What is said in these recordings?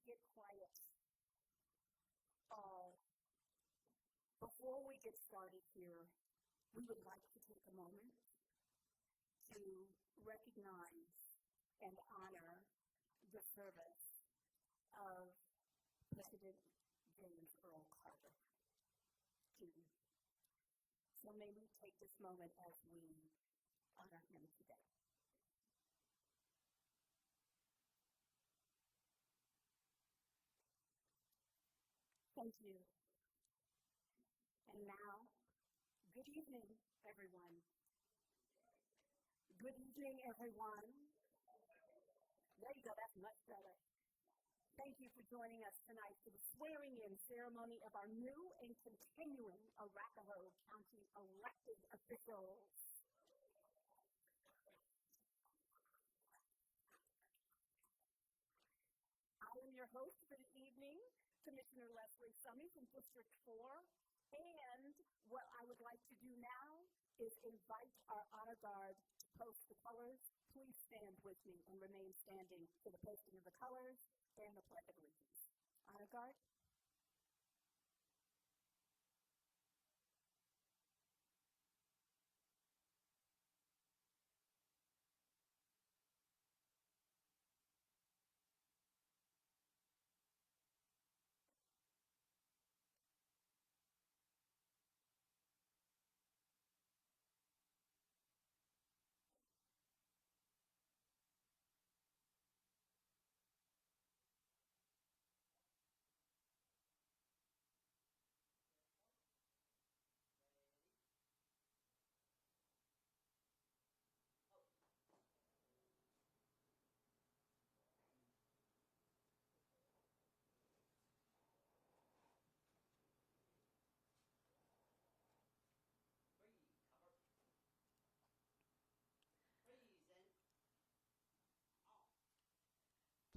get quiet. Before we get started here, we would like to take a moment to recognize and honor the service of President James Earl Carter, Jr. So may we take this moment as we honor him today. Thank you. And now, good evening, everyone. Good evening, everyone. There you go, that's much better. Thank you for joining us tonight for the swearing-in ceremony of our new and continuing Arapahoe County elected officials. I am your host for the evening, Commissioner Leslie Summey from District 4, and what I would like to do now is invite our honor guard to post the colors. Please stand with me and remain standing for the posting of the colors and the Pledge of Allegiance. Honor guard.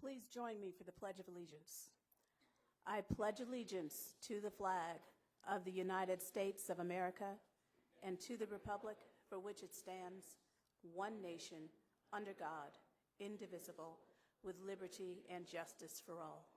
Please join me for the Pledge of Allegiance. I pledge allegiance to the flag of the United States of America and to the republic for which it stands, one nation, under God, indivisible, with liberty and justice for all.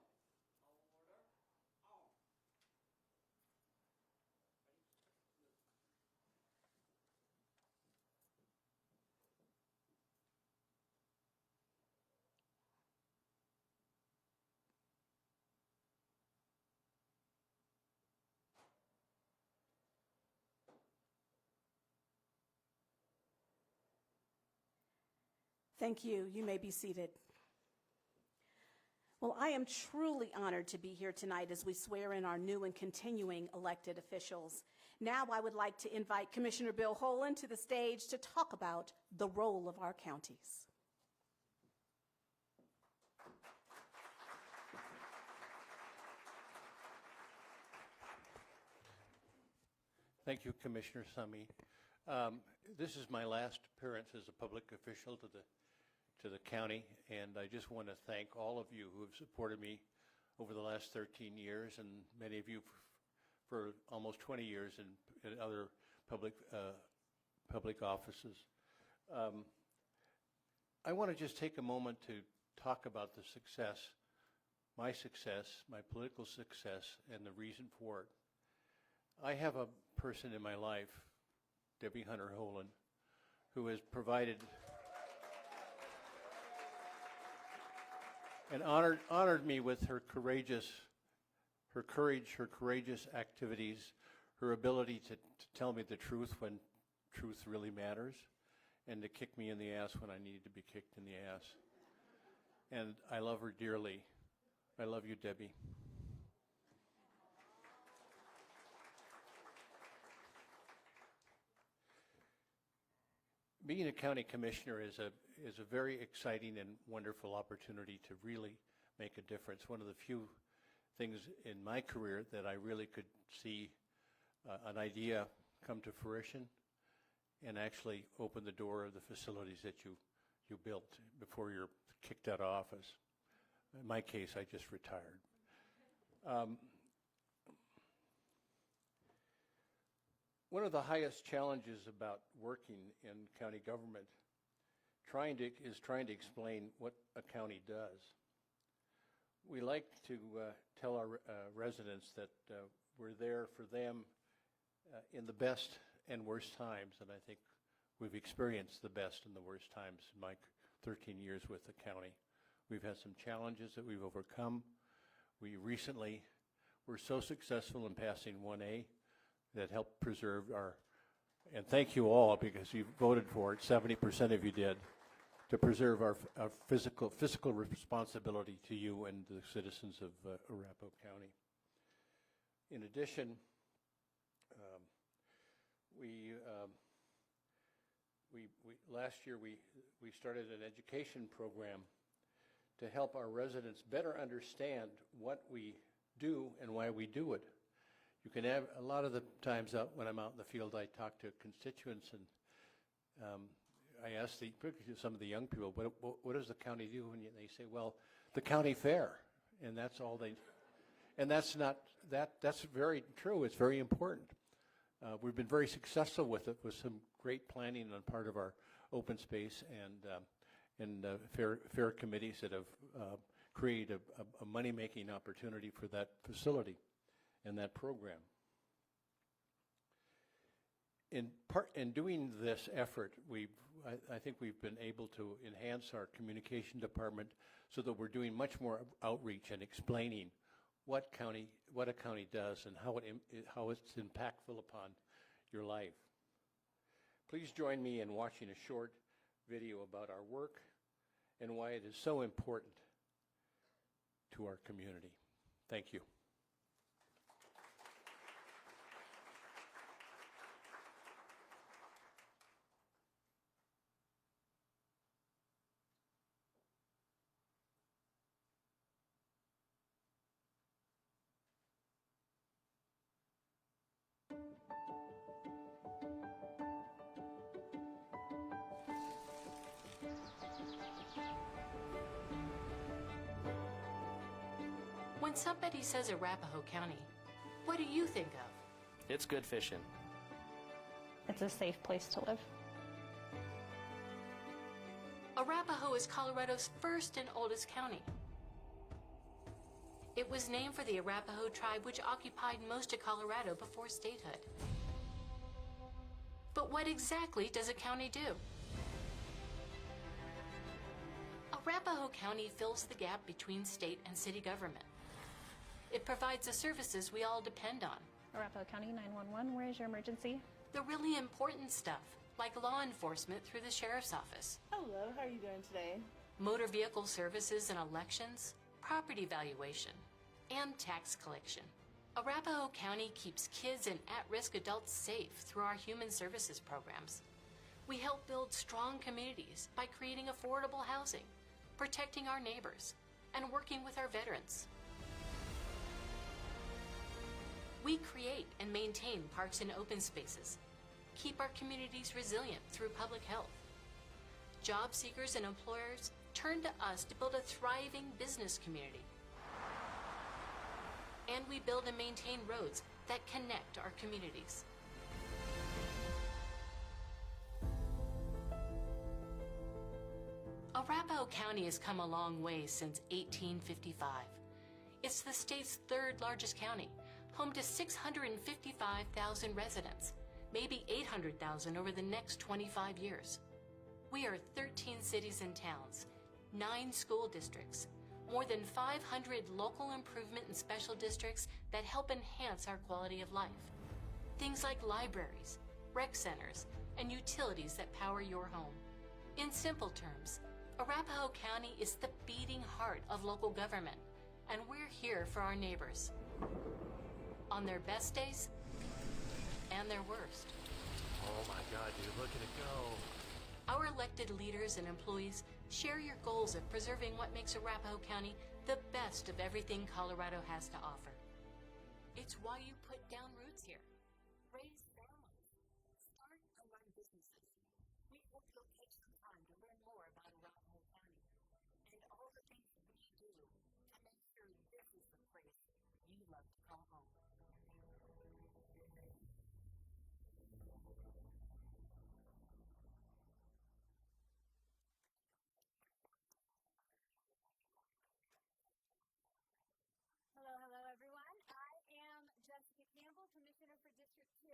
Thank you. You may be seated. Well, I am truly honored to be here tonight as we swear in our new and continuing elected officials. Now I would like to invite Commissioner Bill Holen to the stage to talk about the role of our counties. Thank you, Commissioner Summey. This is my last appearance as a public official to the county, and I just want to thank all of you who have supported me over the last 13 years, and many of you for almost 20 years in other public offices. I want to just take a moment to talk about the success, my political success, and the reason for it. I have a person in my life, Debbie Hunter Holen, who has provided and honored me with her courage, her courageous activities, her ability to tell me the truth when truth really matters, and to kick me in the ass when I needed to be kicked in the ass. And I love her dearly. I love you, Debbie. Being a county commissioner is a very exciting and wonderful opportunity to really make a difference. One of the few things in my career that I really could see an idea come to fruition and actually open the door of the facilities that you built before you're kicked out of office. In my case, I just retired. One of the highest challenges about working in county government is trying to explain what a county does. we like to tell our residents that we're there for them in the best and worst times, and I think we've experienced the best and the worst times in my 13 years with the county. We've had some challenges that we've overcome. We recently were so successful in passing 1A that helped preserve our, and thank you all because you voted for it, 70% of you did, to preserve our fiscal responsibility to you and the citizens of Arapahoe County. In addition, last year we started an education program to help our residents better understand what we do and why we do it. You can have a lot of the times out when I'm out in the field, I talk to constituents and I ask some of the young people, what does the county do? And they say, well, the county fair, and that's all they. And that's not that's very true. It's very important. We've been very successful with it, with some great planning on part of our open space and fair committees that have created a money-making opportunity for that facility and that program. In doing this effort, I think we've been able to enhance our communication department so that we're doing much more outreach and explaining what a county does and how it's impactful upon your life. Please join me in watching a short video about our work and why it is so important to our community. Thank you. When somebody says Arapahoe County, what do you think of? It's good fishing. It's a safe place to live. Arapahoe is Colorado's first and oldest county. It was named for the Arapahoe tribe, which occupied most of Colorado before statehood. But what exactly does a county do? Arapahoe County fills the gap between state and city government. It provides the services we all depend on. Arapahoe County 911, where is your emergency? The really important stuff, like law enforcement through the sheriff's office. Hello, how are you doing today? Motor vehicle services and elections, property valuation, and tax collection. Arapahoe County keeps kids and at-risk adults safe through our human services programs. We help build strong communities by creating affordable housing, protecting our neighbors, and working with our veterans. We create and maintain parks and open spaces, keep our communities resilient through public health. Job seekers and employers turn to us to build a thriving business community. And we build and maintain roads that connect our communities. Arapahoe County has come a long way since 1855. It's the state's third largest county, home to 655,000 residents, maybe 800,000 over the next 25 years. We are 13 cities and towns, 9 school districts, more than 500 local improvement and special districts that help enhance our quality of life. Things like libraries, rec centers, and utilities that power your home. In simple terms, Arapahoe County is the beating heart of local government, and we're here for our neighbors. On their best days and their worst. Oh my God, dude, look at it go. Our elected leaders and employees share your goals of preserving what makes Arapahoe County the best of everything Colorado has to offer. It's why you put down roots here. Raise families. Start and run businesses. We hope you'll take some time to learn more about Arapahoe County and all the things we do to make sure this is the place you love to call home. Commissioner for District 2,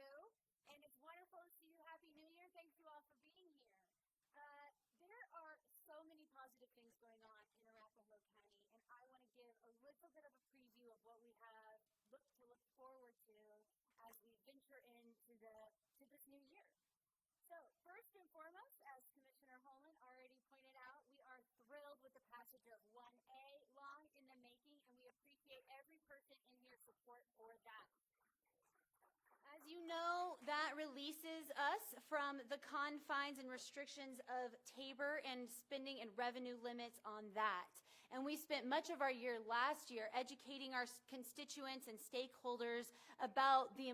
and it's wonderful to see you. Happy New Year. Thank you all for being here. There are so many positive things going on in Arapahoe County, and I want to give a little bit of a preview of what we have to look forward to as we venture into this new year. So, first and foremost, as Commissioner Holman already pointed out, we are thrilled with the passage of 1A, long in the making, and we appreciate every person in here support for that. As you know, that releases us from the confines and restrictions of Tabor and spending and revenue limits on that. And we spent much of our year last year educating our constituents and stakeholders about the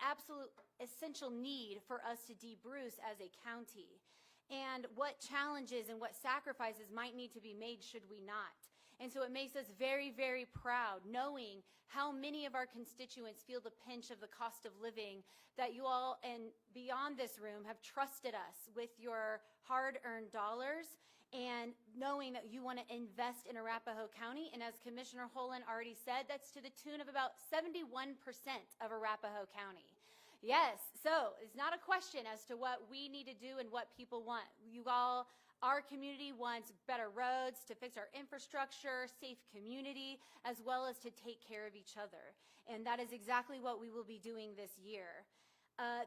absolute essential need for us to de-Bruce as a county, and what challenges and what sacrifices might need to be made should we not. And so it makes us very, very proud knowing how many of our constituents feel the pinch of the cost of living, that you all and beyond this room have trusted us with your hard-earned dollars, and knowing that you want to invest in Arapahoe County. And as Commissioner Holland already said, that's to the tune of about 71% of Arapahoe County. Yes, so it's not a question as to what we need to do and what people want. You all, our community wants better roads, to fix our infrastructure, safe community, as well as to take care of each other. And that is exactly what we will be doing this year.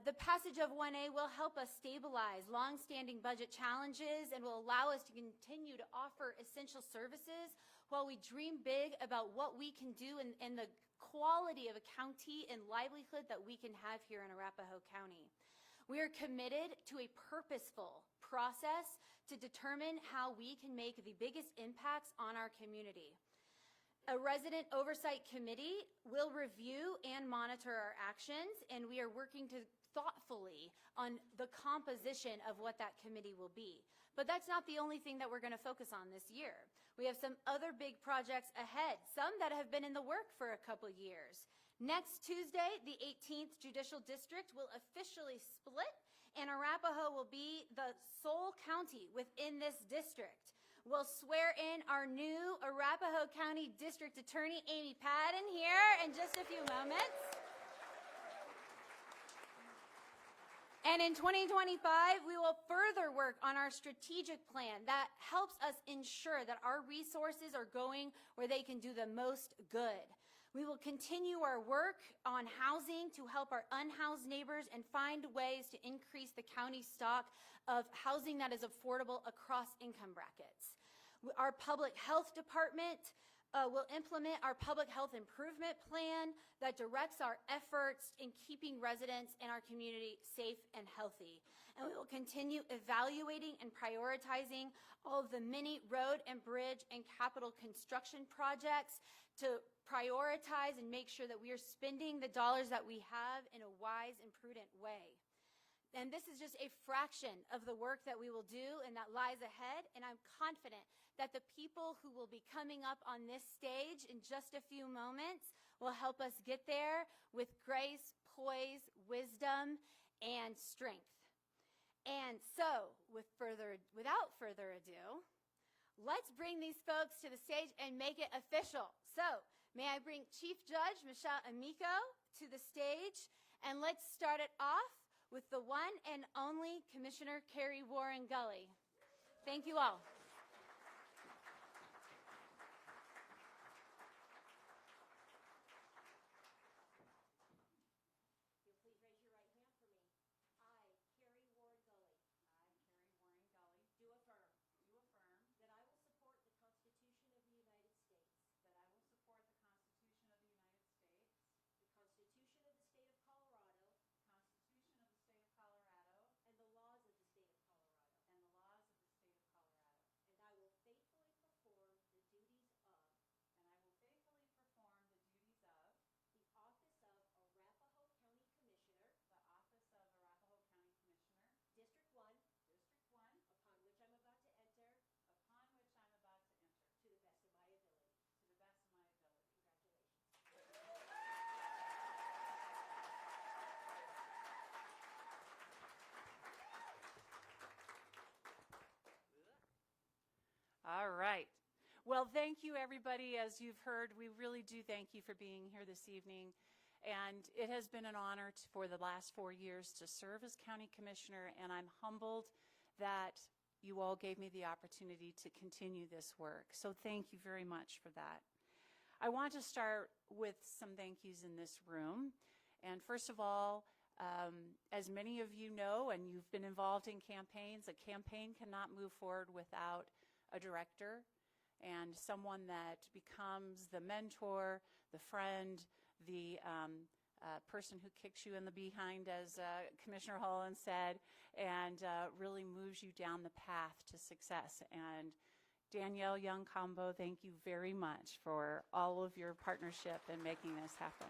The passage of 1A will help us stabilize long-standing budget challenges and will allow us to continue to offer essential services while we dream big about what we can do and the quality of a county and livelihood that we can have here in Arapahoe County. We are committed to a purposeful process to determine how we can make the biggest impacts on our community. A resident oversight committee will review and monitor our actions, and we are working thoughtfully on the composition of what that committee will be. But that's not the only thing that we're going to focus on this year. We have some other big projects ahead, some that have been in the work for a couple years. Next Tuesday, the 18th Judicial District will officially split, and Arapahoe will be the sole county within this district. We'll swear in our new Arapahoe County District Attorney, Amy Padden, here in just a few moments. And in 2025, we will further work on our strategic plan that helps us ensure that our resources are going where they can do the most good. We will continue our work on housing to help our unhoused neighbors and find ways to increase the county stock of housing that is affordable across income brackets. Our public health department will implement our public health improvement plan that directs our efforts in keeping residents in our community safe and healthy. And we will continue evaluating and prioritizing all of the many road and bridge and capital construction projects to prioritize and make sure that we are spending the dollars that we have in a wise and prudent way. And this is just a fraction of the work that we will do and that lies ahead. And I'm confident that the people who will be coming up on this stage in just a few moments will help us get there with grace, poise, wisdom, and strength. And so, without further ado, let's bring these folks to the stage and make it official. So, may I bring Chief Judge Michelle Amico to the stage, and let's start it off with the one and only Commissioner Carrie Warren-Gully. Thank you all. You'll please raise your right hand for me. I, Carrie Warren-Gully. Do affirm. That I will support the Constitution of the United States. The Constitution of the State of Colorado. And the laws of the State of Colorado. And I will faithfully perform the duties of the office of Arapahoe County Commissioner. District 1. Upon which I'm about to enter. To the best of my ability. Congratulations. All right. Well, thank you, everybody. As you've heard, we really do thank you for being here this evening. And it has been an honor for the last 4 years to serve as county commissioner, and I'm humbled that you all gave me the opportunity to continue this work. So thank you very much for that. I want to start with some thank yous in this room. And first of all, as many of you know, and you've been involved in campaigns, a campaign cannot move forward without a director and someone that becomes the mentor, the friend, the person who kicks you in the behind, as Commissioner Holland said, and really moves you down the path to success. And Danielle Young-Combo, thank you very much for all of your partnership in making this happen.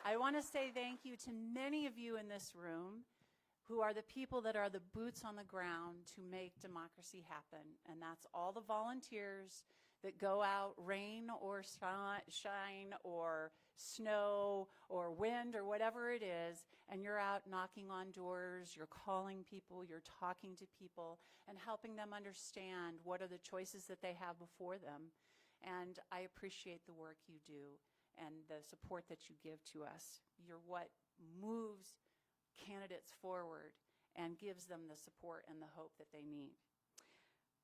I want to say thank you to many of you in this room who are the people that are the boots on the ground to make democracy happen. And that's all the volunteers that go out, rain or shine or snow or wind or whatever it is, and you're out knocking on doors, you're calling people, you're talking to people, and helping them understand what are the choices that they have before them. And I appreciate the work you do and the support that you give to us. You're what moves candidates forward and gives them the support and the hope that they need.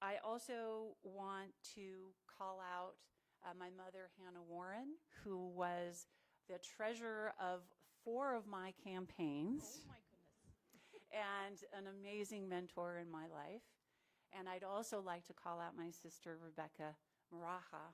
I also want to call out my mother, Hannah Warren, who was the treasurer of 4 of my campaigns. Oh my goodness. And an amazing mentor in my life. And I'd also like to call out my sister, Rebecca Maraha,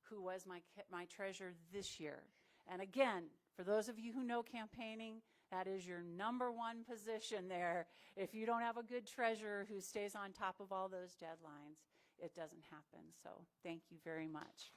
who was my treasurer this year. And again, for those of you who know campaigning, that is your number one position there. If you don't have a good treasurer who stays on top of all those deadlines, it doesn't happen. So thank you very much.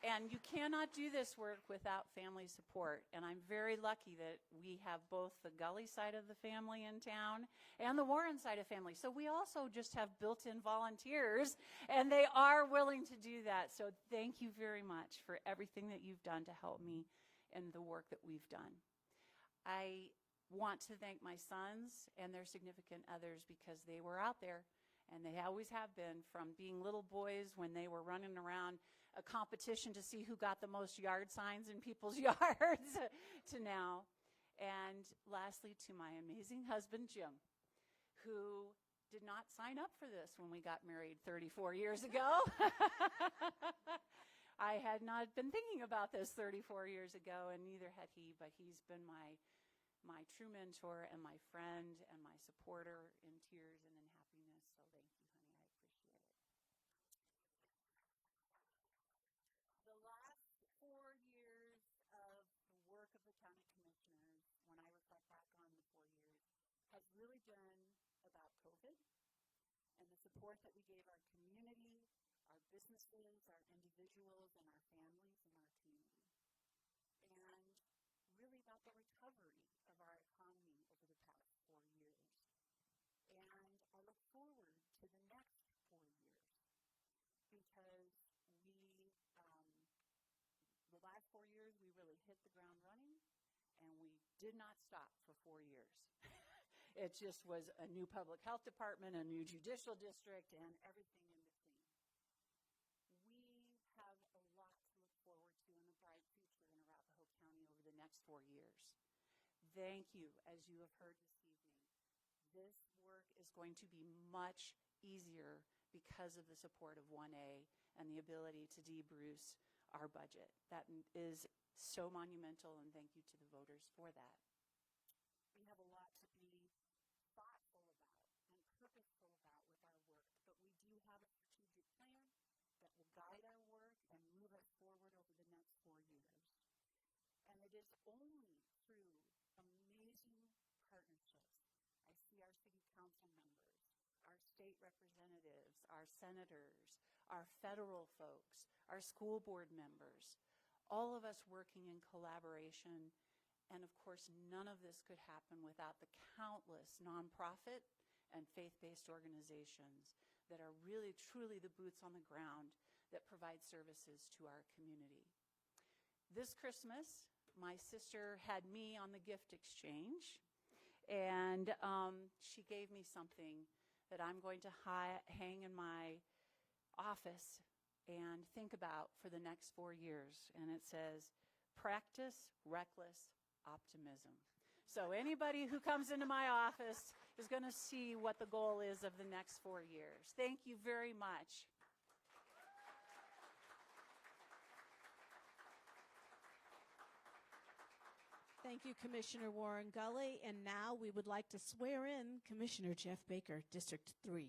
And you cannot do this work without family support. And I'm very lucky that we have both the Gully side of the family in town and the Warren side of family. So we also just have built-in volunteers, and they are willing to do that. So thank you very much for everything that you've done to help me in the work that we've done. I want to thank my sons and their significant others because they were out there, and they always have been, from being little boys when they were running around a competition to see who got the most yard signs in people's yards to now. And lastly, to my amazing husband, Jim, who did not sign up for this when we got married 34 years ago. I had not been thinking about this 34 years ago, and neither had he, but he's been my true mentor and my friend and my supporter in tears and in happiness. So thank you, honey. I appreciate it. The last 4 years of the work of the county commissioners, when I reflect back on the 4 years, has really been about COVID and the support that we gave our community, our businesses, our individuals, and our families and our team. And really about the recovery of our economy over the past 4 years. And I look forward to the next 4 years because the last 4 years, we really hit the ground running, and we did not stop for 4 years. It just was a new public health department, a new judicial district, and everything in between. We have a lot to look forward to in a bright future in Arapahoe County over the next 4 years. Thank you, as you have heard this evening. This work is going to be much easier because of the support of 1A and the ability to debruce our budget. That is so monumental, and thank you to the voters for that. We have a lot to be thoughtful about and purposeful about with our work, but we do have a strategic plan that will guide our work and move us forward over the next 4 years. And it is only through amazing partnerships. I see our city council members, our state representatives, our senators, our federal folks, our school board members, all of us working in collaboration. And of course, none of this could happen without the countless nonprofit and faith-based organizations that are really, truly the boots on the ground that provide services to our community. This Christmas, my sister had me on the gift exchange, and she gave me something that I'm going to hang in my office and think about for the next 4 years. And it says, practice reckless optimism. So anybody who comes into my office is going to see what the goal is of the next 4 years. Thank you very much. Thank you, Commissioner Warren-Gully. And now we would like to swear in Commissioner Jeff Baker, District 3.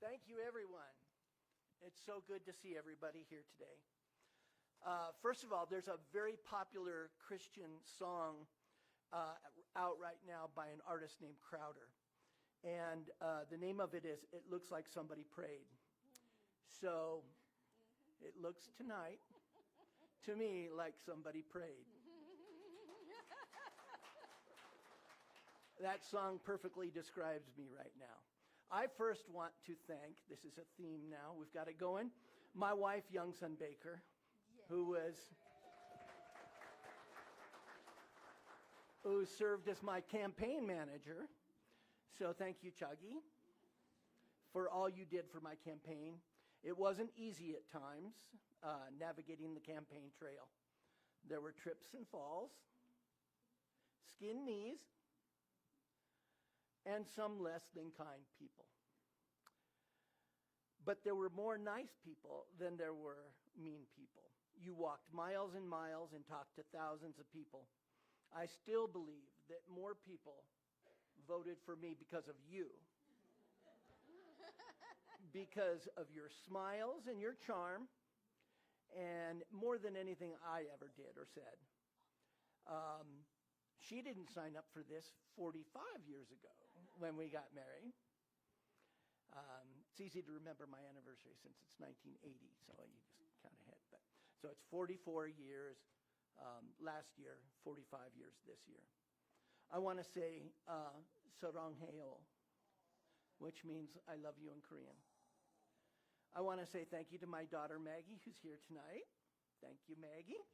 Thank you, everyone. It's so good to see everybody here today. First of all, there's a very popular Christian song out right now by an artist named Crowder. And the name of it is, It Looks Like Somebody Prayed. So it looks tonight to me like somebody prayed. That song perfectly describes me right now. I first want to thank, this is a theme now, we've got it going, my wife, Young Son Baker, who served as my campaign manager. So thank you, Chuggy, for all you did for my campaign. It wasn't easy at times, navigating the campaign trail. There were trips and falls, skinned knees, and some less than kind people. But there were more nice people than there were mean people. You walked miles and miles and talked to thousands of people. I still believe that more people voted for me because of you, because of your smiles and your charm, and more than anything I ever did or said. She didn't sign up for this 45 years ago when we got married. It's easy to remember my anniversary since it's 1980, so you just count ahead. So it's 44 years last year, 45 years this year. I want to say Sarangheo, which means I love you in Korean. I want to say thank you to my daughter Maggie, who's here tonight. Thank you, Maggie.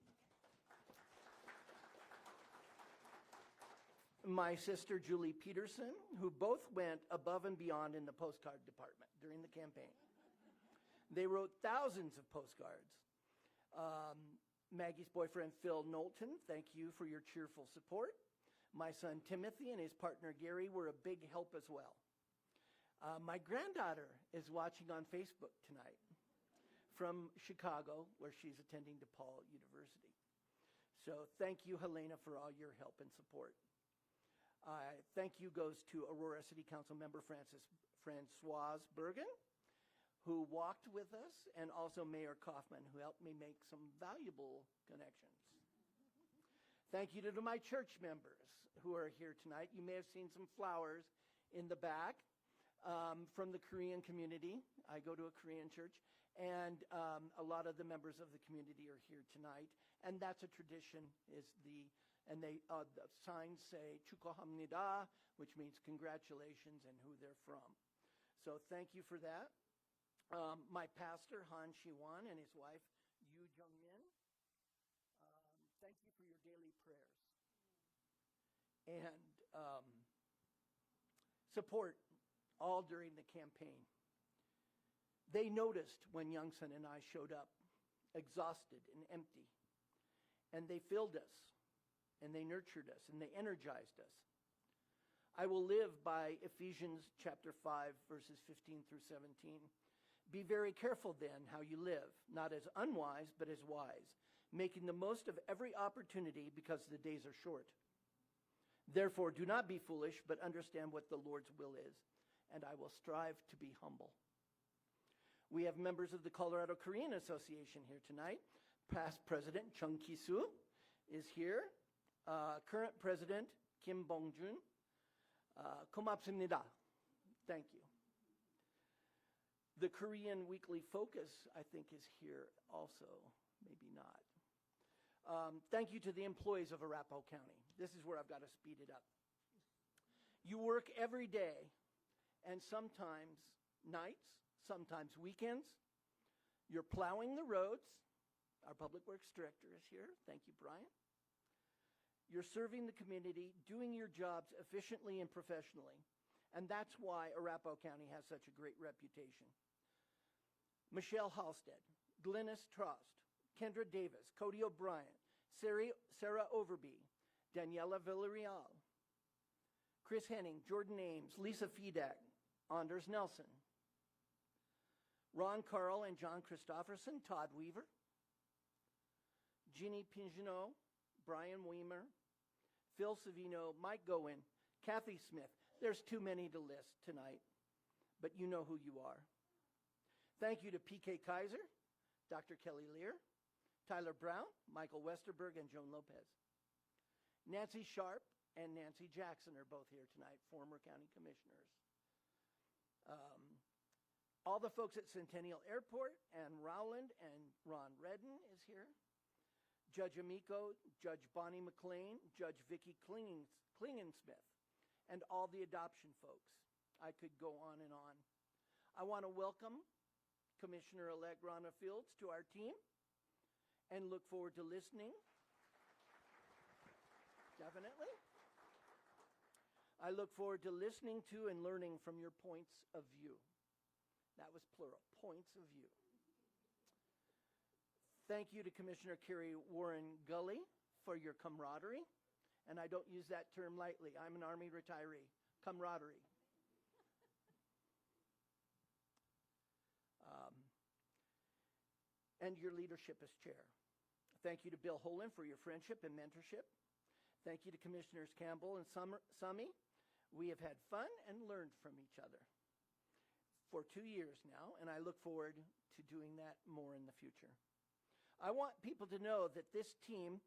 My sister Julie Peterson, who both went above and beyond in the postcard department during the campaign. They wrote thousands of postcards. Maggie's boyfriend Phil Knowlton, thank you for your cheerful support. My son Timothy and his partner Gary were a big help as well. My granddaughter is watching on Facebook tonight from Chicago, where she's attending DePaul University. So thank you, Helena, for all your help and support. Thank you goes to Aurora City Council member Francoise Bergen, who walked with us, and also Mayor Kaufman, who helped me make some valuable connections. Thank you to my church members who are here tonight. You may have seen some flowers in the back from the Korean community. I go to a Korean church, and a lot of the members of the community are here tonight. And that's a tradition, the signs say 축하합니다, which means congratulations and who they're from. So thank you for that. My pastor, Han Shi-wan, and his wife, Yu Jung-min, thank you for your daily prayers. And support all during the campaign. They noticed when Youngson and I showed up, exhausted and empty. And they filled us, and they nurtured us, and they energized us. I will live by Ephesians chapter 5, verses 15 through 17. Be very careful then how you live, not as unwise, but as wise, making the most of every opportunity because the days are short. Therefore, do not be foolish, but understand what the Lord's will is, and I will strive to be humble. We have members of the Colorado Korean Association here tonight. Past President Chung Ki-soo is here. Current President Kim Bong-jun. 고맙습니다. Thank you. The Korean Weekly Focus, I think, is here also. Maybe not. Thank you to the employees of Arapahoe County. This is where I've got to speed it up. You work every day, and sometimes nights, sometimes weekends. You're plowing the roads. Our Public Works Director is here. Thank you, Brian. You're serving the community, doing your jobs efficiently and professionally. And that's why Arapahoe County has such a great reputation. Michelle Halstead, Glynis Trost, Kendra Davis, Cody O'Brien, Sarah Overby, Daniela Villarreal, Chris Henning, Jordan Ames, Lisa Fedak, Anders Nelson, Ron Carl and John Christofferson, Todd Weaver, Ginny Pingenot, Brian Weimer, Phil Savino, Mike Gowen, Kathy Smith. There's too many to list tonight, but you know who you are. Thank you to P.K. Kaiser, Dr. Kelly Lear, Tyler Brown, Michael Westerberg, and Joan Lopez. Nancy Sharp and Nancy Jackson are both here tonight, former county commissioners. All the folks at Centennial Airport, and Rowland and Ron Redden is here. Judge Amico, Judge Bonnie McLean, Judge Vicki Klingensmith, and all the adoption folks. I could go on and on. I want to welcome Commissioner-elect Rhonda Fields to our team and look forward to listening. Definitely. I look forward to listening to and learning from your points of view. That was plural, points of view. Thank you to Commissioner Carrie Warren-Gully for your camaraderie. And I don't use that term lightly. I'm an Army retiree. Camaraderie. And your leadership as chair. Thank you to Bill Holen for your friendship and mentorship. Thank you to Commissioners Campbell and Summy. We have had fun and learned from each other for 2 years now, and I look forward to doing that more in the future. I want people to know that this team,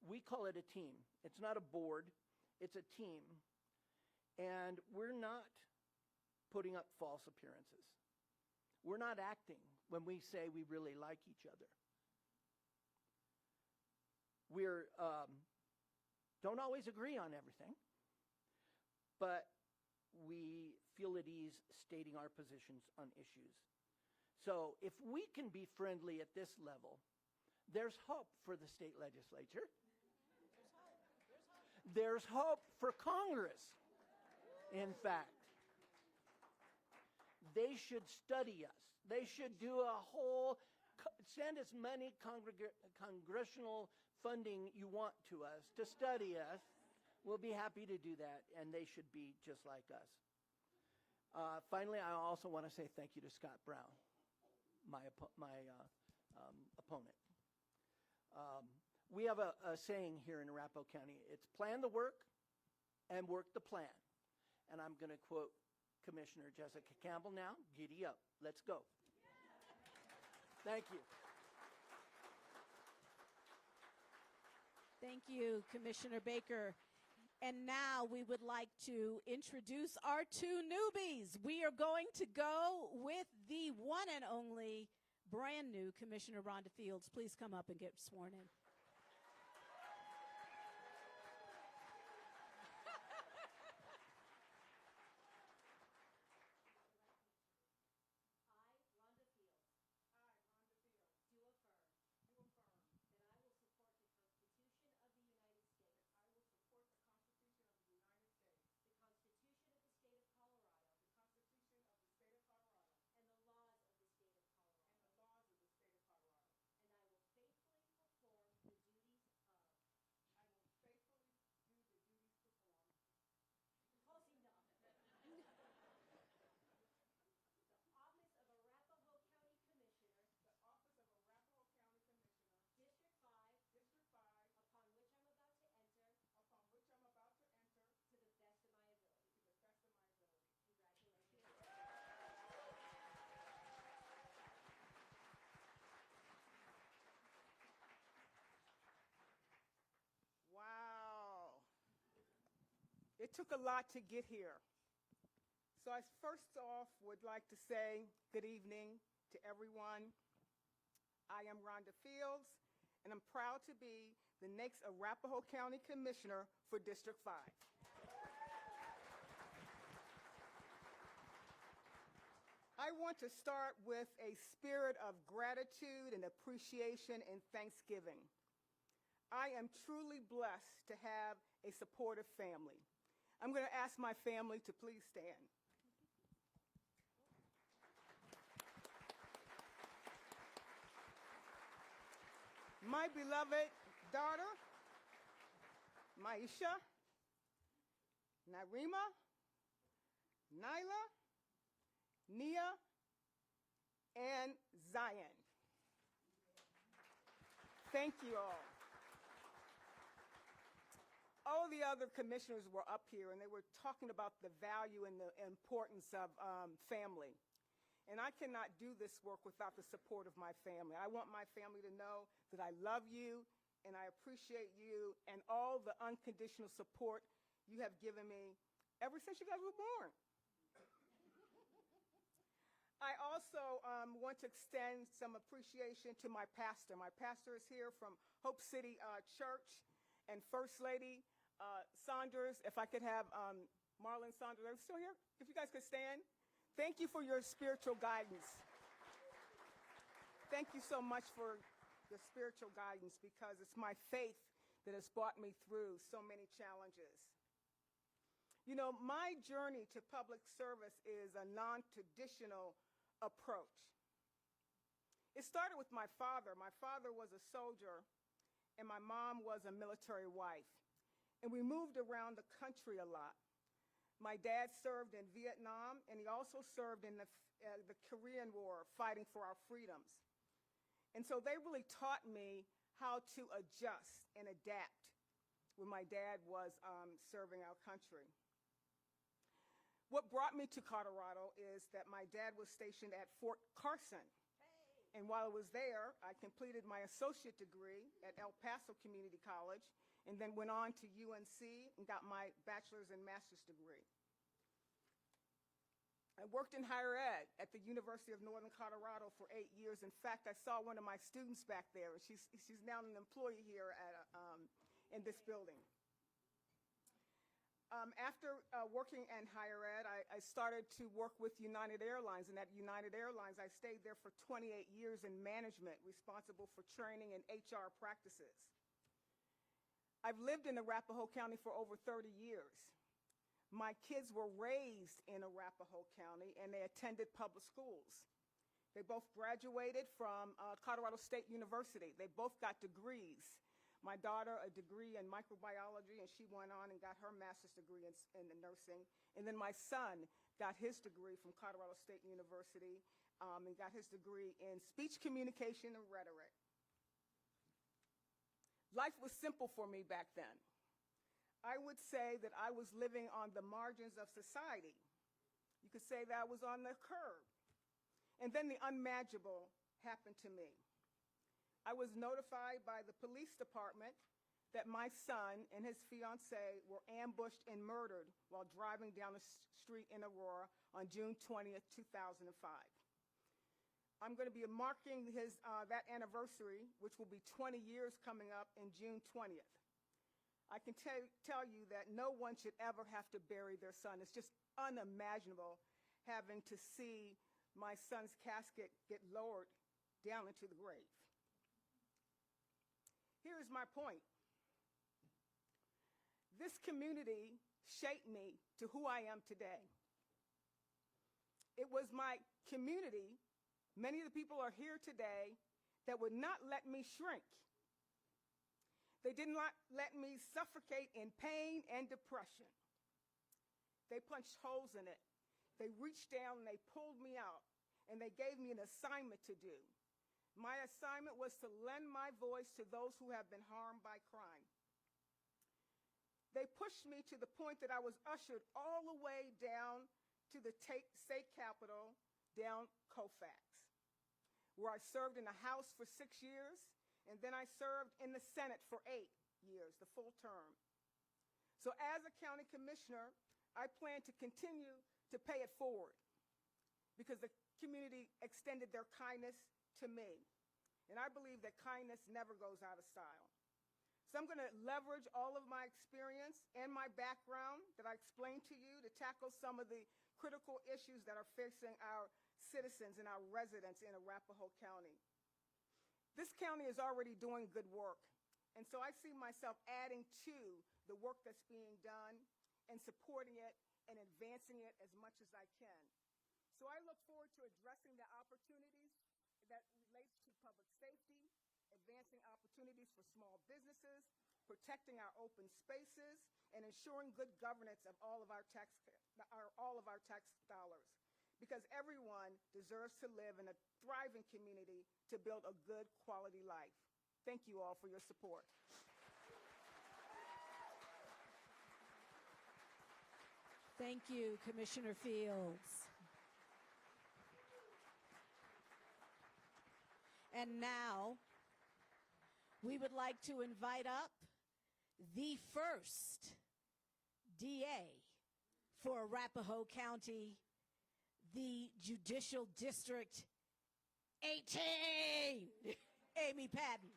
we call it a team. It's not a board, it's a team. And we're not putting up false appearances. We're not acting when we say we really like each other. We don't always agree on everything, but we feel at ease stating our positions on issues. So if we can be friendly at this level, there's hope for the state legislature. There's hope for Congress. In fact, they should study us. They should do send us money, congressional funding you want to us to study us. We'll be happy to do that, and they should be just like us. Finally, I also want to say thank you to Scott Brown, my opponent. We have a saying here in Arapahoe County. It's plan the work and work the plan. And I'm going to quote Commissioner Jessica Campbell now. Giddy up. Let's go. Thank you. Thank you, Commissioner Baker. And now we would like to introduce our two newbies. We are going to go with the one and only brand new Commissioner Rhonda Fields. Please come up and get sworn in. And I will faithfully perform It took a lot to get here. So I first off would like to say good evening to everyone. I am Rhonda Fields, and I'm proud to be the next Arapahoe County Commissioner for District 5. I want to start with a spirit of gratitude and appreciation and thanksgiving. I am truly blessed to have a supportive family. I'm going to ask my family to please stand. My beloved daughter, Maisha, Narima, Nyla, Nia, and Zion. Thank you all. All the other commissioners were up here, and they were talking about the value and the importance of family. And I cannot do this work without the support of my family. I want my family to know that I love you, and I appreciate you, and all the unconditional support you have given me ever since you guys were born. I also want to extend some appreciation to my pastor. My pastor is here from Hope City Church, and First Lady Saunders. If I could have Marlon Saunders, are you still here? If you guys could stand. Thank you for your spiritual guidance. Thank you so much for your spiritual guidance, because it's my faith that has brought me through so many challenges. You know, my journey to public service is a non-traditional approach. It started with my father. My father was a soldier, and my mom was a military wife. And we moved around the country a lot. My dad served in Vietnam, and he also served in the Korean War, fighting for our freedoms. And so they really taught me how to adjust and adapt when my dad was serving our country. What brought me to Colorado is that my dad was stationed at Fort Carson. And while I was there, I completed my associate degree at El Paso Community College, and then went on to UNC and got my bachelor's and master's degree. I worked in higher ed at the University of Northern Colorado for 8 years. In fact, I saw one of my students back there, and she's now an employee here in this building. After working in higher ed, I started to work with United Airlines, and at United Airlines, I stayed there for 28 years in management, responsible for training and HR practices. I've lived in Arapahoe County for over 30 years. My kids were raised in Arapahoe County, and they attended public schools. They both graduated from Colorado State University. They both got degrees. My daughter, a degree in microbiology, and she went on and got her master's degree in nursing. And then my son got his degree from Colorado State University and got his degree in speech communication and rhetoric. Life was simple for me back then. I would say that I was living on the margins of society. You could say that I was on the curb. And then the unimaginable happened to me. I was notified by the police department that my son and his fiancée were ambushed and murdered while driving down the street in Aurora on June 20th, 2005. I'm going to be marking that anniversary, which will be 20 years coming up in June 20th. I can tell you that no one should ever have to bury their son. It's just unimaginable having to see my son's casket get lowered down into the grave. Here's my point. This community shaped me to who I am today. It was my community, many of the people are here today, that would not let me shrink. They did not let me suffocate in pain and depression. They punched holes in it. They reached down and they pulled me out, and they gave me an assignment to do. My assignment was to lend my voice to those who have been harmed by crime. They pushed me to the point that I was ushered all the way down to the state capitol, down Colfax, where I served in the House for 6 years, and then I served in the Senate for 8 years, the full term. So as a county commissioner, I plan to continue to pay it forward because the community extended their kindness to me. And I believe that kindness never goes out of style. So I'm going to leverage all of my experience and my background that I explained to you to tackle some of the critical issues that are facing our citizens and our residents in Arapahoe County. This county is already doing good work, and so I see myself adding to the work that's being done and supporting it and advancing it as much as I can. So I look forward to addressing the opportunities that relates to public safety, advancing opportunities for small businesses, protecting our open spaces, and ensuring good governance of all of our tax dollars. Because everyone deserves to live in a thriving community to build a good quality life. Thank you all for your support. Thank you, Commissioner Fields. And now, we would like to invite up the first DA for Arapahoe County, the Judicial District 18, Amy Padden.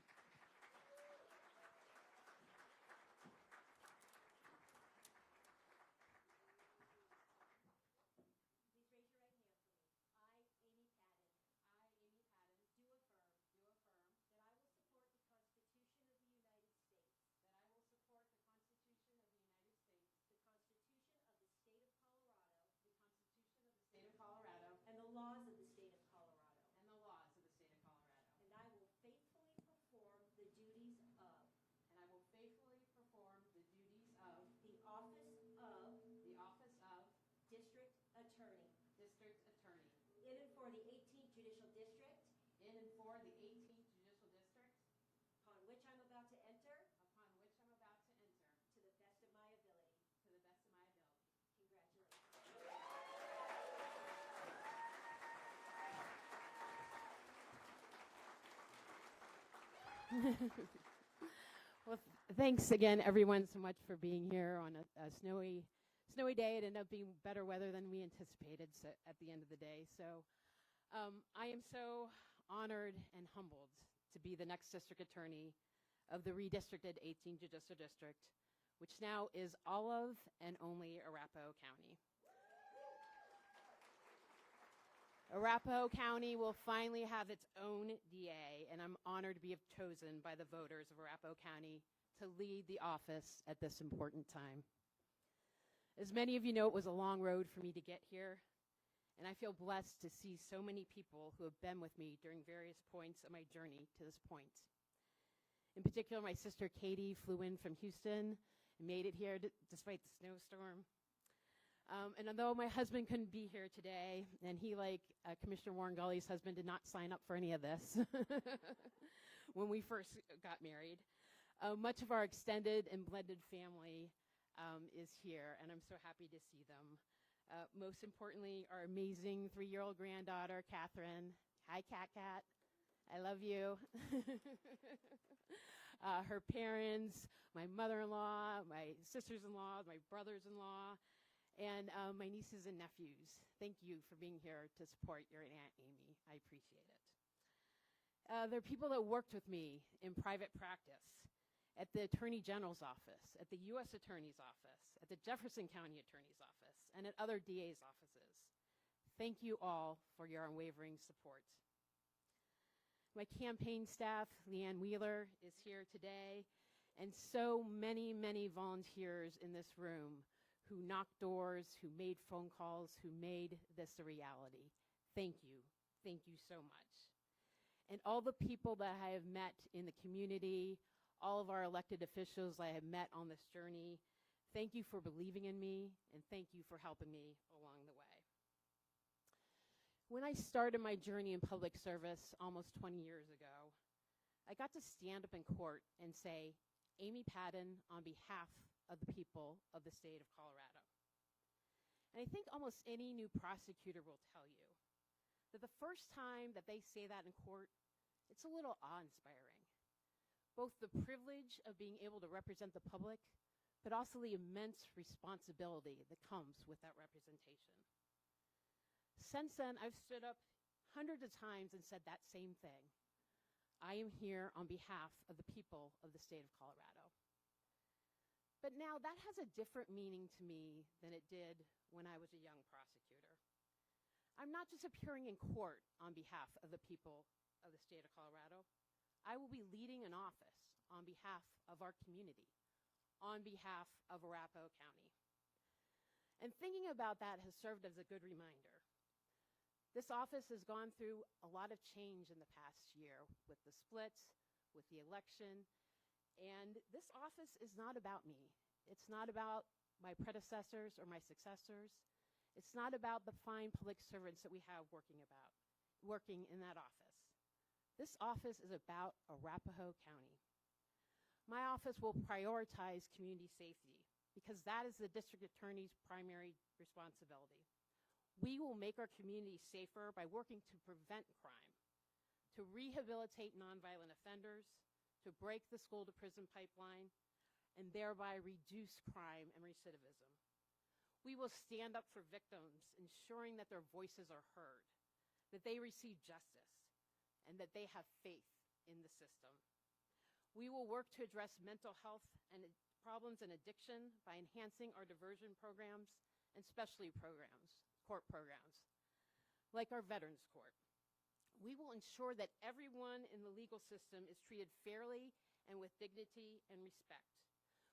And the laws of the state of Colorado. And the laws of the state of Colorado. And I will faithfully perform the duties of. And I will faithfully perform the duties of. The office of. The office of. District Attorney. District Attorney. In and for the 18th Judicial District. In and for the 18th Judicial District. Upon which I'm about to enter. Upon which I'm about to enter. To the best of my ability. To the best of my ability. Congratulations. Well, thanks again, everyone, so much for being here on a snowy day. It ended up being better weather than we anticipated at the end of the day. So I am so honored and humbled to be the next district attorney of the redistricted 18th Judicial District, which now is all of and only Arapahoe County. Arapahoe County will finally have its own DA, and I'm honored to be chosen by the voters of Arapahoe County to lead the office at this important time. As many of you know, it was a long road for me to get here, and I feel blessed to see so many people who have been with me during various points of my journey to this point. In particular, my sister Katie flew in from Houston and made it here despite the snowstorm. And although my husband couldn't be here today, and he, like Commissioner Warren-Gully's husband, did not sign up for any of this when we first got married, much of our extended and blended family is here, and I'm so happy to see them. Most importantly, our amazing 3-year-old granddaughter, Catherine. Hi, Cat. I love you. Her parents, my mother-in-law, my sisters-in-law, my brothers-in-law, and my nieces and nephews. Thank you for being here to support your Aunt Amy. I appreciate it. There are people that worked with me in private practice, at the Attorney General's office, at the U.S. Attorney's office, at the Jefferson County Attorney's office, and at other DA's offices. Thank you all for your unwavering support. My campaign staff, Leanne Wheeler, is here today, and so many, many volunteers in this room who knocked doors, who made phone calls, who made this a reality. Thank you. Thank you so much. And all the people that I have met in the community, all of our elected officials I have met on this journey, thank you for believing in me, and thank you for helping me along the way. When I started my journey in public service almost 20 years ago, I got to stand up in court and say, Amy Padden, on behalf of the people of the state of Colorado. And I think almost any new prosecutor will tell you that the first time that they say that in court, it's a little awe-inspiring. Both the privilege of being able to represent the public, but also the immense responsibility that comes with that representation. Since then, I've stood up hundreds of times and said that same thing. I am here on behalf of the people of the state of Colorado. But now that has a different meaning to me than it did when I was a young prosecutor. I'm not just appearing in court on behalf of the people of the state of Colorado. I will be leading an office on behalf of our community, on behalf of Arapahoe County. And thinking about that has served as a good reminder. This office has gone through a lot of change in the past year with the splits, with the election, and this office is not about me. It's not about my predecessors or my successors. It's not about the fine public servants that we have working in that office. This office is about Arapahoe County. My office will prioritize community safety because that is the district attorney's primary responsibility. We will make our community safer by working to prevent crime, to rehabilitate nonviolent offenders, to break the school-to-prison pipeline, and thereby reduce crime and recidivism. We will stand up for victims, ensuring that their voices are heard, that they receive justice, and that they have faith in the system. We will work to address mental health and problems and addiction by enhancing our diversion programs and specialty programs, court programs, like our Veterans Court. We will ensure that everyone in the legal system is treated fairly and with dignity and respect.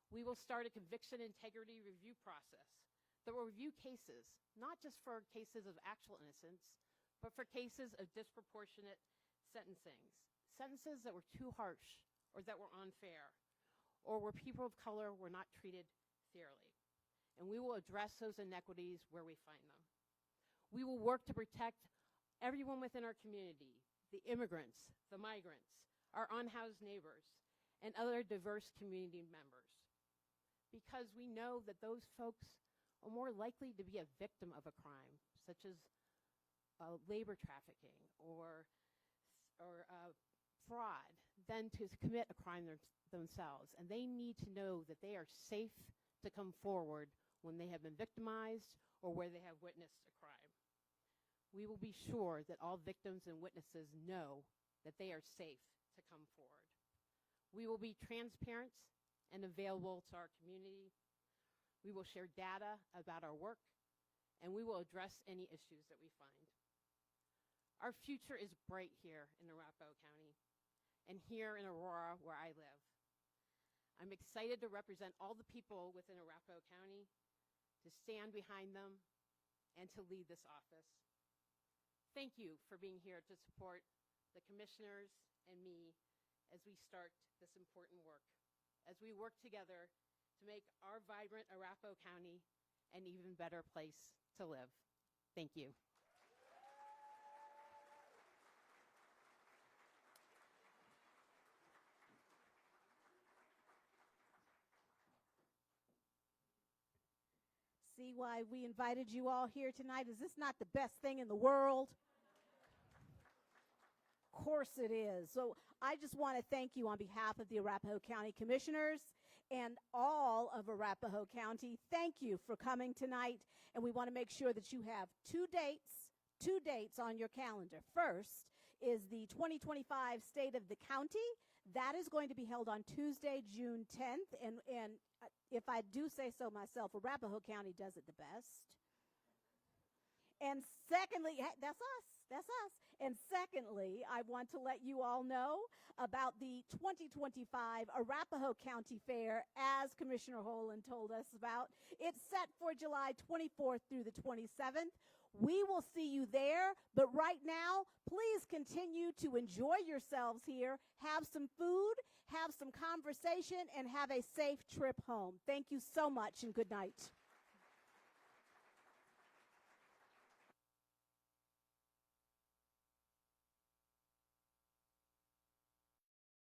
We will start a conviction integrity review process that will review cases, not just for cases of actual innocence, but for cases of disproportionate sentencings, sentences that were too harsh or that were unfair, or where people of color were not treated fairly. And we will address those inequities where we find them. We will work to protect everyone within our community, the immigrants, the migrants, our unhoused neighbors, and other diverse community members, because we know that those folks are more likely to be a victim of a crime, such as labor trafficking or fraud, than to commit a crime themselves. And they need to know that they are safe to come forward when they have been victimized or where they have witnessed a crime. We will be sure that all victims and witnesses know that they are safe to come forward. We will be transparent and available to our community. We will share data about our work, and we will address any issues that we find. Our future is bright here in Arapahoe County and here in Aurora, where I live. I'm excited to represent all the people within Arapahoe County, to stand behind them, and to lead this office. Thank you for being here to support the commissioners and me as we start this important work, as we work together to make our vibrant Arapahoe County an even better place to live. Thank you. See why we invited you all here tonight? Is this not the best thing in the world? Of course it is. So I just want to thank you on behalf of the Arapahoe County Commissioners and all of Arapahoe County. Thank you for coming tonight. And we want to make sure that you have two dates on your calendar. First is the 2025 State of the County. That is going to be held on Tuesday, June 10th. And if I do say so myself, Arapahoe County does it the best. And secondly, that's us. And secondly, I want to let you all know about the 2025 Arapahoe County Fair, as Commissioner Holan told us about. It's set for July 24th through the 27th. We will see you there, but right now, please continue to enjoy yourselves here, have some food, have some conversation, and have a safe trip home. Thank you so much, and good night.